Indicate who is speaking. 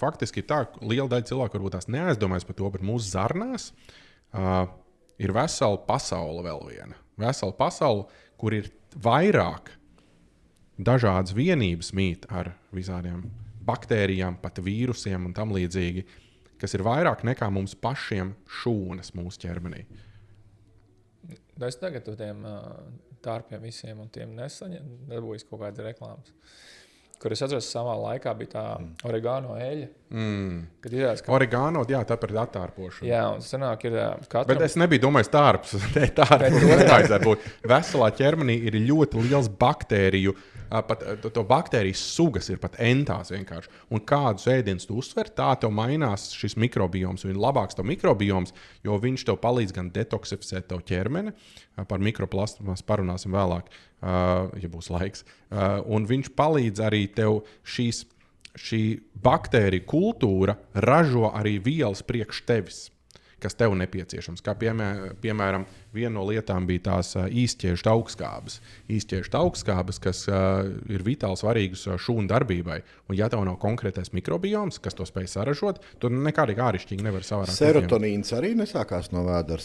Speaker 1: faktiski ir tā, ka liela daļa cilvēku varbūt tās neaizdomājas par to, bet mūsu zarnās ir vesela pasaule vēl viena. Vesela pasaule, kur ir vairāk dažādas vienības mīt ar visādiem baktērijām, pat vīrusiem un tam līdzīgi, kas ir vairāk nekā mums pašiem šūnas mūsu ķermenī.
Speaker 2: Es tagad tiem tārpiem visiem un tiem nedabūjis kaut kādas reklāmas. Kur es atceros, savā laikā bija tā oregano eļļa. Kad izrādās, ka...
Speaker 1: Oregano, jā, tā par attārpošanu.
Speaker 2: Jā, un sanāk ir katram...
Speaker 1: Bet es nebiju domājis tārps. Tārps nevajadzētu būt. Veselā ķermenī ir ļoti liels baktēriju, pat to baktērijas sugas ir pat entās vienkārši. Un kādus ēdienus tu uztver, tā tev mainās šis mikrobioms. Un labāks tev mikrobioms, jo viņš tev palīdz gan detoksificēt tev ķermeni, par mikroplastu mēs parunāsim vēlāk, ja būs laiks. Un viņš palīdz arī tev šī baktērija kultūra ražo arī vielas priekš tevis, kas tev nepieciešams. Kā piemēram, viena no lietām bija tās īsķiežu augstskābes. Īsķiežu augstskābes, kas ir vitāli svarīgas šūnu darbībai. Un ja tev nav konkrētais mikrobioms, kas to spēj saražot, tad nekādīgi āršķirīgi nevar savārāt.
Speaker 3: Serotonīns arī nesākās no vēdera.